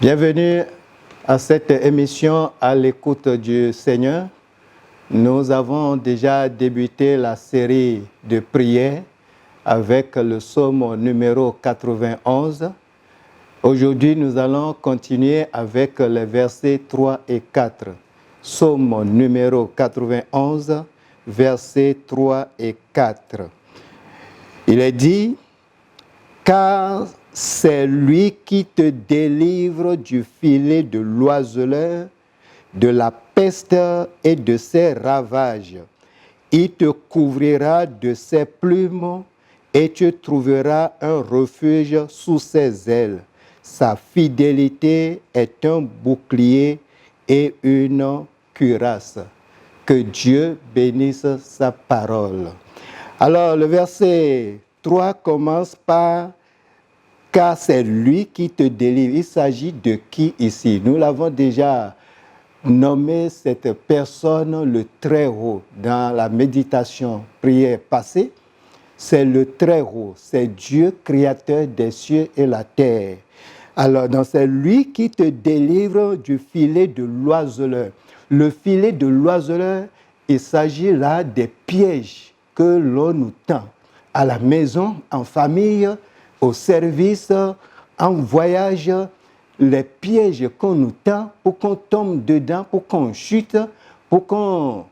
Bienvenue à cette émission à l'écoute du Seigneur. Nous avons déjà débuté la série de prières avec le psaume numéro 91. Aujourd'hui, nous allons continuer avec les versets 3 et 4. Psaume numéro 91, versets 3 et 4. Il est dit, « Car c'est lui qui te délivre du filet de l'oiseleur, de la peste et de ses ravages. Il te couvrira de ses plumes et tu trouveras un refuge sous ses ailes. Sa fidélité est un bouclier et une cuirasse. » Que Dieu bénisse sa parole. Alors, le verset 3 commence par « Car c'est lui qui te délivre ». Il s'agit de qui ici? Nous l'avons déjà nommé cette personne le Très-Haut dans la méditation prière passée. C'est le Très-Haut, c'est Dieu créateur des cieux et la terre. Alors, donc c'est lui qui te délivre du filet de l'oiseleur. Le filet de l'oiseleur, il s'agit là des pièges que l'on nous tend à la maison, en famille, au service, en voyage, les pièges qu'on nous tend pour qu'on tombe dedans, pour qu'on chute, pour qu'on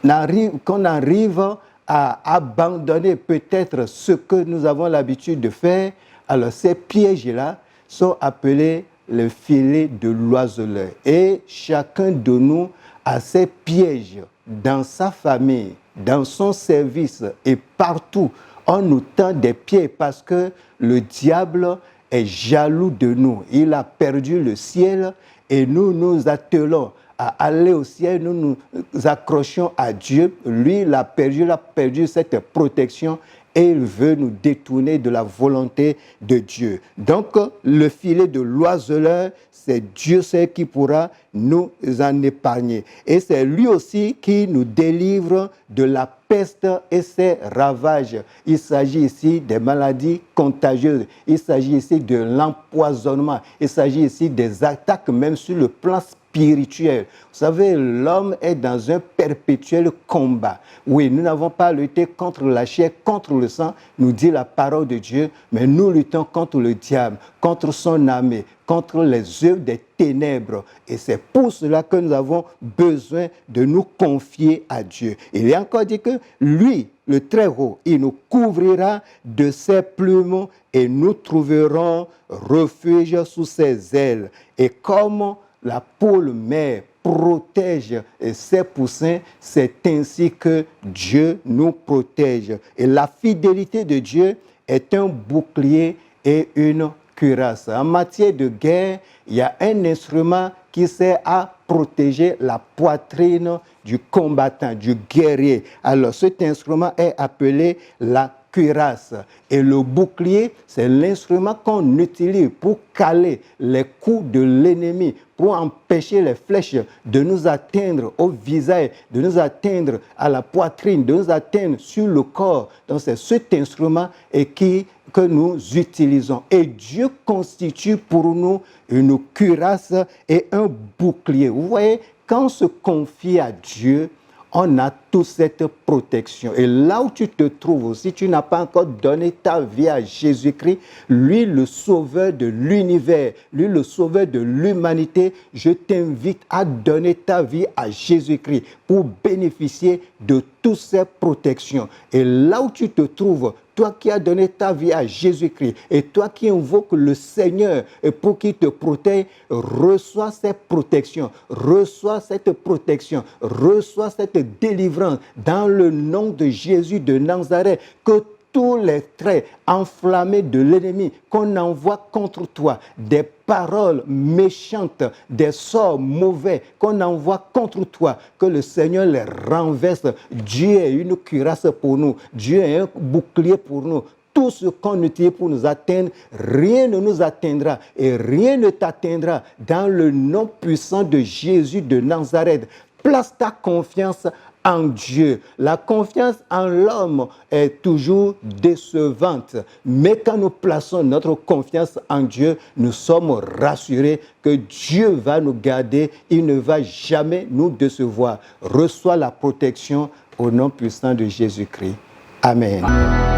arrive à abandonner peut-être ce que nous avons l'habitude de faire. Alors ces pièges-là sont appelés le filet de l'oiseleur. Et chacun de nous a ces pièges dans sa famille, dans son service et partout. On nous tend des pieds parce que le diable est jaloux de nous. Il a perdu le ciel et nous nous attelons à aller au ciel. Nous nous accrochons à Dieu. Lui, il a perdu cette protection et il veut nous détourner de la volonté de Dieu. Donc, le filet de l'oiseleur, c'est Dieu seul qui pourra nous en épargner. Et c'est lui aussi qui nous délivre de la peste et ses ravages. Il s'agit ici des maladies contagieuses. Il s'agit ici de l'empoisonnement. Il s'agit ici des attaques même sur le plan spirituel. Vous savez, l'homme est dans un perpétuel combat. Oui, nous n'avons pas lutté contre la chair, contre le sang, nous dit la parole de Dieu, mais nous luttons contre le diable, contre son armée, contre les œuvres des ténèbres. Et c'est pour cela que nous avons besoin de nous confier à Dieu. Il est encore dit que lui, le Très-Haut, il nous couvrira de ses plumes et nous trouverons refuge sous ses ailes. Et comme la poule mère protège ses poussins, c'est ainsi que Dieu nous protège. Et la fidélité de Dieu est un bouclier et une cuirasse. En matière de guerre, il y a un instrument qui sert à protéger la poitrine du combattant, du guerrier. Alors cet instrument est appelé la cuirasse. Et le bouclier, c'est l'instrument qu'on utilise pour caler les coups de l'ennemi, pour empêcher les flèches de nous atteindre au visage, de nous atteindre à la poitrine, de nous atteindre sur le corps. Donc c'est cet instrument que nous utilisons. Et Dieu constitue pour nous une cuirasse et un bouclier. Vous voyez, quand on se confie à Dieu, on a toute cette protection. Et là où tu te trouves, si tu n'as pas encore donné ta vie à Jésus-Christ, lui le sauveur de l'univers, lui le sauveur de l'humanité, je t'invite à donner ta vie à Jésus-Christ pour bénéficier de toutes ces protections. Et là où tu te trouves, toi qui as donné ta vie à Jésus-Christ et toi qui invoques le Seigneur pour qu'il te protège, reçois cette protection, reçois cette protection, reçois cette délivrance dans le nom de Jésus de Nazareth. Que tous les traits enflammés de l'ennemi qu'on envoie contre toi, des paroles méchantes, des sorts mauvais qu'on envoie contre toi, que le Seigneur les renverse. Dieu est une cuirasse pour nous, Dieu est un bouclier pour nous. Tout ce qu'on utilise pour nous atteindre, rien ne nous atteindra et rien ne t'atteindra dans le nom puissant de Jésus de Nazareth. Place ta confiance en Dieu. La confiance en l'homme est toujours décevante. Mais quand nous plaçons notre confiance en Dieu, nous sommes rassurés que Dieu va nous garder. Il ne va jamais nous décevoir. Reçois la protection au nom puissant de Jésus-Christ. Amen.